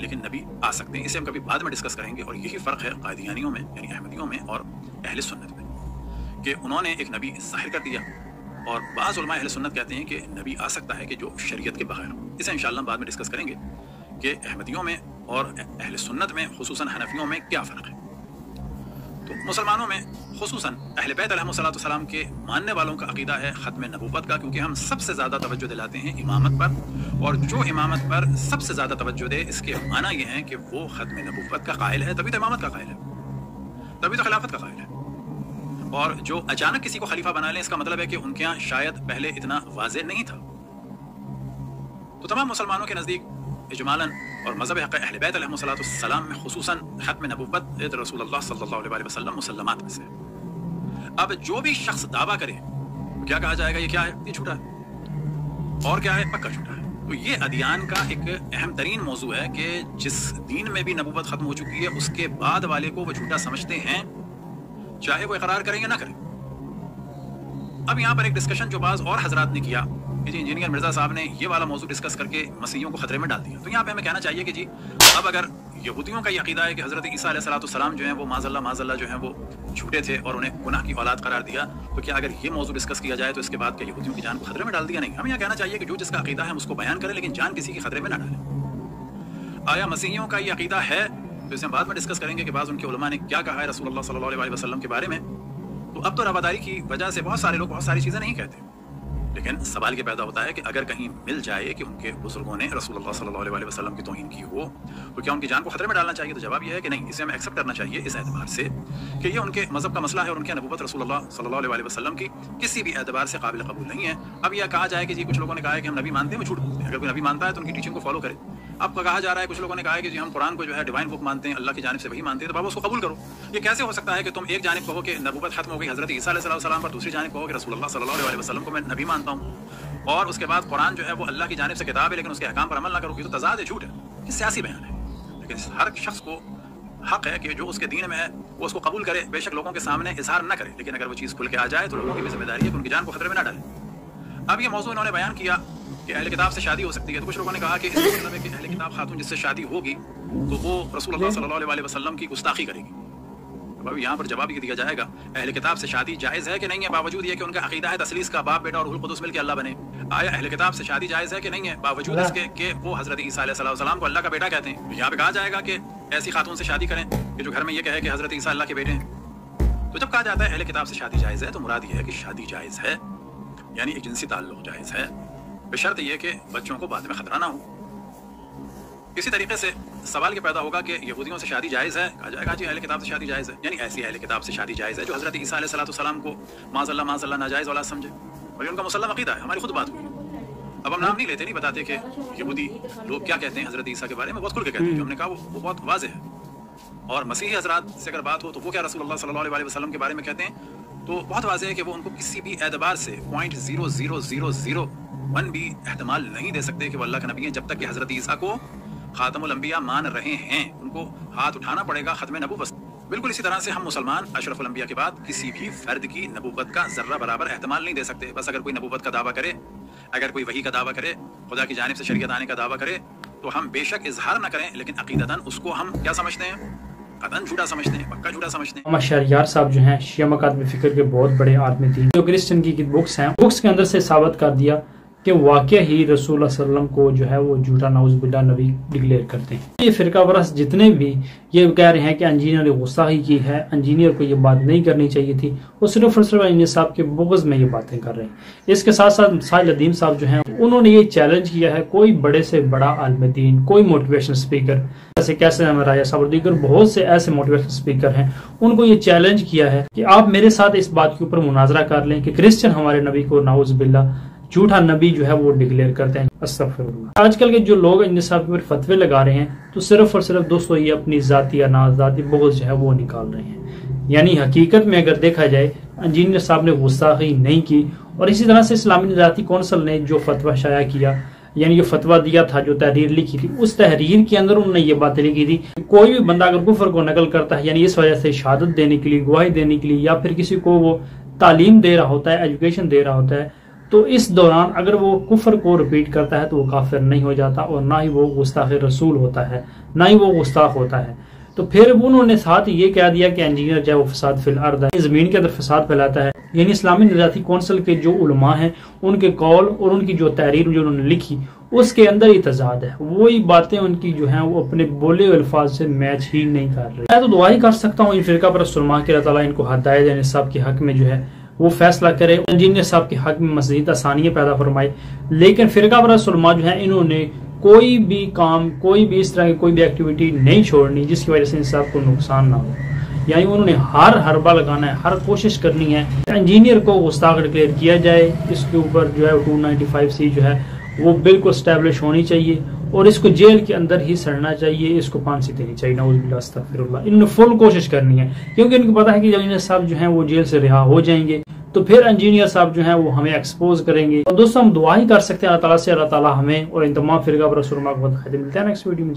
لیکن نبی آ سکتے ہیں. اسے ہم کبھی بعد میں ڈسکس کریں گے. اور یہی فرق ہے قادیانیوں میں یعنی احمدیوں میں اور اہل سنت میں کہ انہوں نے ایک نبی ظاہر کر دیا اور بعض علماء اہل سنت کہتے ہیں کہ نبی آ سکتا ہے کہ جو شریعت کے بغیر ہو. اسے انشاءاللہ بعد میں ڈسکس کریں گے کہ احمدیوں میں اور اہل سنت میں خصوصاً حنفیوں میں کیا فرق ہے. تو مسلمانوں میں خصوصاً اہل بیت علیہم السلام کے ماننے والوں کا عقیدہ ہے ختم نبوت کا, کیونکہ ہم سب سے زیادہ توجہ دلاتے ہیں امامت پر, اور جو امامت پر سب سے زیادہ توجہ دے اس کے معنی یہ ہے کہ وہ ختم نبوت کا قائل ہے, تبھی تو امامت کا قائل ہے, تبھی تو خلافت کا قائل ہے. اور جو اچانک کسی کو خلیفہ بنا لیں اس کا مطلب ہے کہ ان کے یہاں شاید پہلے اتنا واضح نہیں تھا. تو تمام مسلمانوں کے نزدیک اجمالاً اور مذہب حق اہل بیت علیہم السلام میں خصوصاً ختم نبوت رسول اللہ صلی اللہ علیہ وسلم مسلمات میں سے. اب جو بھی شخص دعویٰ کرے کیا کہا جائے گا, یہ کیا ہے, یہ جھوٹا ہے, اور کیا ہے, پکا جھوٹا ہے. تو یہ ادیان کا ایک اہم ترین موضوع ہے کہ جس دین میں بھی نبوت ختم ہو چکی ہے اس کے بعد والے کو وہ جھوٹا سمجھتے ہیں, چاہے وہ اقرار کریں یا نہ کریں. اب یہاں پر ایک ڈسکشن جو بعض اور حضرات نے کیا کہ جی انجینئر مرزا صاحب نے یہ والا موضوع ڈسکس کر کے مسیحیوں کو خطرے میں ڈال دیا. تو یہاں پہ ہمیں کہنا چاہیے کہ جی اب اگر یہودیوں کا یہ عقیدہ ہے کہ حضرت عیسیٰ علیہ السلام جو ہیں وہ معاذ اللہ جو ہیں وہ جھوٹے تھے اور انہیں گناہ کی اولاد قرار دیا, تو کیا اگر یہ موضوع ڈسکس کیا جائے تو اس کے بعد کیا یہودیوں کی جان کو خطرے میں ڈال دیا؟ نہیں. ہمیں یہ کہنا چاہیے کہ جو جس کا عقیدہ ہے ہم اس کو بیان کریں لیکن جان کسی کی خطرے میں نہ ڈالیں. آیا مسیحیوں کا یہ عقیدہ ہے تو اسے ہم بعد میں ڈسکس کریں گے کہ بعض ان کے علماء نے کیا کہا ہے رسول اللہ صلی اللہ علیہ وسلم کے بارے میں. تو اب تو رواداری کی وجہ سے بہت سارے لوگ بہت ساری چیزیں نہیں کہتے, لیکن سوال یہ پیدا ہوتا ہے کہ اگر کہیں مل جائے کہ ان کے بزرگوں نے رسول اللہ صلی اللہ علیہ وسلم کی توہین کی ہو تو کیا ان کی جان کو خطرے میں ڈالنا چاہیے؟ تو جواب یہ ہے کہ نہیں, اسے ہمیں ایکسیپٹ کرنا چاہیے اس اعتبار سے کہ یہ ان کے مذہب کا مسئلہ ہے اور ان کی نبوت رسول اللہ صلی اللہ علیہ وسلم کی کسی بھی اعتبار سے قابل قبول نہیں ہے. اب یہ کہا جائے کہ جی کچھ لوگوں نے کہا ہے کہ ہم نبی مانتے ہیں, وہ جھوٹ بولتے ہیں. اگر کوئی نبی مانتا ہے تو ان کی ٹیچنگ کو فالو کرے. اب کہا جا رہا ہے کچھ لوگوں نے کہا ہے کہ جی ہم قرآن کو جو ہے ڈیوائن بک مانتے ہیں, اللہ کی جانب سے وہی مانتے ہیں, تو بابا اس کو قبول کرو. یہ کیسے ہو سکتا ہے کہ تم ایک جانب کہو کہ نبوت ختم ہو گئی حضرت عیسیٰ علیہ السلام پر, دوسری جانب کہو کہ رسول اللہ صلی اللہ علیہ وسلم کو میں نبی مانتا ہوں, اور اس کے بعد قرآن جو ہے وہ اللہ کی جانب سے کتاب ہے لیکن اس کے احکام پر عمل نہ کرو گی؟ تو تضاد ہے, جھوٹ ہے, یہ سیاسی بیان ہے. لیکن ہر شخص کو حق ہے کہ جو اس کے دین میں ہے وہ اس کو قبول کرے, بے شک لوگوں کے سامنے اظہار نہ کرے, لیکن اگر وہ چیز کھل کے آ جائے تو لوگوں کی بھی ذمہ داری ہے کہ ان کی جان کو خطرے میں نہ ڈالیں. اب یہ موضوع انہوں نے بیان کیا کہ اہل کتاب سے شادی ہو سکتی ہے, تو کچھ لوگوں نے کہا کہ اس کا مطلب ہے کہ اہل کتاب خاتون جس سے شادی ہوگی تو وہ رسول اللہ صلی اللہ علیہ وسلم کی گستاخی کرے گی. اب یہاں پر جواب یہ دیا جائے گا اہل کتاب سے شادی جائز ہے کہ نہیں ہے, باوجود یہ کہ ان کا عقیدہ ہے تثلیث کا, باپ بیٹا اور روح القدس مل کے اللہ بنے. آیا اہل کتاب سے شادی جائز ہے کہ نہیں ہے, باوجود اس کے کہ وہ حضرت عیسیٰ علیہ السلام کو اللہ کا بیٹا کہتے ہیں. یہاں پہ کہا جائے گا کہ ایسی خاتون سے شادی کریں کہ جو گھر میں یہ کہے کہ حضرت عیسیٰ اللہ کے بیٹے ہیں. تو جب کہا جاتا ہے اہل کتاب سے شادی جائز ہے تو مراد یہ ہے کہ شادی جائز ہے یعنی ایک جنسی تعلق جائز ہے, بشرط یہ کہ بچوں کو بعد میں خطرہ نہ ہو. اسی طریقے سے سوال یہ پیدا ہوگا کہ یہودیوں سے شادی جائز ہے, کہا جائے گا جی اہل کتاب سے شادی جائز ہے, یعنی ایسی اہل کتاب سے شادی جائز ہے جو حضرت عیسیٰ علیہ السلام کو معاذ اللہ ناجائز اولاد سمجھے, اور یہ ان کا مسلم عقیدہ ہے. ہماری خود بات ہوئی, اب ہم نام نہیں لیتے, نہیں بتاتے کہ یہودی لوگ کیا کہتے ہیں حضرت عیسیٰ کے بارے میں, بہت کھل کے کہتے ہیں. ہم نے کہا وہ بہت واضح ہے. اور مسیحی حضرات سے اگر بات ہو تو وہ کیا رسول اللہ صلی اللہ علیہ وسلم کے بارے میں کہتے ہیں, تو بہت واضح ہے کہ وہ ان کو کسی بھی اعتبار سے 0.0001 بھی احتمال نہیں دے سکتے کہ وہ اللہ کا نبی ہے جب تک کہ حضرت عیسیٰ کو خاتم الانبیاء مان رہے ہیں. ان کو ہاتھ اٹھانا پڑے گا ختم نبوت. بالکل اسی طرح سے ہم مسلمان اشرف الانبیاء کے بعد کسی بھی فرد کی نبوت کا ذرہ برابر احتمال نہیں دے سکتے. بس اگر کوئی نبوت کا دعویٰ کرے, اگر کوئی وحی کا دعویٰ کرے, خدا کی جانب سے شریعت آنے کا دعویٰ کرے, تو ہم بے شک اظہار نہ کریں لیکن عقیدتاً اس کو ہم کیا سمجھتے ہیں, قطعاً جھوٹا سمجھتے ہیں, پکا جھوٹا سمجھتے ہیں. شہریار صاحب جو ہیں شیعہ مکاتب فکر کے بہت بڑے آدمی تھے, جو کرسچن کی بکس ہیں, بکس کے اندر سے ثابت کر دیا کہ واقعہ ہی رسول اللہ صلی اللہ علیہ وسلم کو جو ہے وہ جھوٹا نعوذ باللہ نبی ڈکلیئر کرتے ہیں. یہ فرقہ پرست جتنے بھی یہ کہہ رہے ہیں کہ انجینئر نے گستاخی کی ہے, انجینئر کو یہ بات نہیں کرنی چاہیے تھی, وہ صرف اور صرف انجینئر صاحب کے بغض میں یہ باتیں کر رہے ہیں. اس کے ساتھ ساتھ ساحل ندیم صاحب جو ہیں انہوں نے یہ چیلنج کیا ہے, کوئی بڑے سے بڑا عالم دین, کوئی موٹیویشن اسپیکر جیسے کیسے راجہ صاحب اور دیگر بہت سے ایسے موٹیویشن اسپیکر ہیں, ان کو یہ چیلنج کیا ہے کہ آپ میرے ساتھ اس بات کے اوپر مناظرہ کر لیں کہ کرسچن ہمارے نبی کو نعوذ باللہ جھوٹا نبی جو ہے وہ ڈکلیئر کرتے ہیں. استغفر اللہ. آج کل کے جو لوگ ان صاحب کے اوپر فتوے لگا رہے ہیں تو صرف اور صرف دوستو یہ اپنی ذاتی یا ناذاتی بغض جو ہے وہ نکال رہے ہیں. یعنی حقیقت میں اگر دیکھا جائے انجینئر صاحب نے گستاخی نہیں کی, اور اسی طرح سے اسلامی نظریاتی کونسل نے جو فتویٰ شائع کیا, یعنی یہ فتویٰ دیا تھا, جو تحریر لکھی تھی, اس تحریر کے اندر انہوں نے یہ باتیں لکھی تھی کوئی بھی بندہ اگر کفر کو نقل کرتا ہے یعنی اس وجہ سے شہادت دینے کے لیے, گواہی دینے کے لیے, یا پھر کسی کو وہ تعلیم دے رہا ہوتا ہے, ایجوکیشن دے رہا ہوتا ہے, تو اس دوران اگر وہ کفر کو رپیٹ کرتا ہے تو وہ کافر نہیں ہو جاتا، اور نہ ہی وہ گستاخ رسول ہوتا ہے، نہ ہی وہ گستاخ ہوتا ہے۔ تو پھر انہوں نے ساتھ یہ کہہ دیا کہ انجینئر جو ہے وہ فساد فی الارض ہے، زمین کے اندر فساد پھیلاتا ہے۔ یعنی اسلامی نظریاتی کونسل کے جو علماء ہیں ان کے قول اور ان کی جو تحریر جو انہوں نے لکھی اس کے اندر ہی تضاد ہے، وہی باتیں ان کی جو ہیں وہ اپنے بولے ہوئے الفاظ سے میچ ہی نہیں کر رہی۔ میں تو دعا ہی کر سکتا ہوں ان فرقہ پرست علماء کے اللہ تعالیٰ ان کو ہدایت دے، صاحب کے حق میں جو ہے وہ فیصلہ کرے، انجینئر صاحب کے حق میں مزید آسانیاں پیدا فرمائے۔ لیکن فرقہ پرست علماء جو ہیں انہوں نے کوئی بھی کام، کوئی بھی اس طرح کی کوئی بھی ایکٹیویٹی نہیں چھوڑنی جس کی وجہ سے ان صاحب کو نقصان نہ ہو۔ یعنی انہوں نے ہر حربہ لگانا ہے، ہر کوشش کرنی ہے انجینئر کو گستاخ ڈکلیئر کیا جائے، اس کے اوپر جو ہے 295C جو ہے وہ بالکل اسٹیبلش ہونی چاہیے، اور اس کو جیل کے اندر ہی سڑنا چاہیے، اس کو پھانسی دینی چاہیے، نعوذ باللہ استغفر اللہ۔ انہوں نے فل کوشش کرنی ہے، کیونکہ ان کو پتا ہے کہ جب انجینئر صاحب جو ہیں وہ جیل سے رہا ہو جائیں گے تو پھر انجینئر صاحب جو ہیں وہ ہمیں ایکسپوز کریں گے۔ اور دوستوں ہم دعا ہی کر سکتے ہیں اللہ تعالیٰ سے، اللہ تعالیٰ ہمیں اور ان تمام فرقہ پرست علماء کو خیر ملتے ہیں نیکسٹ ویڈیو میں۔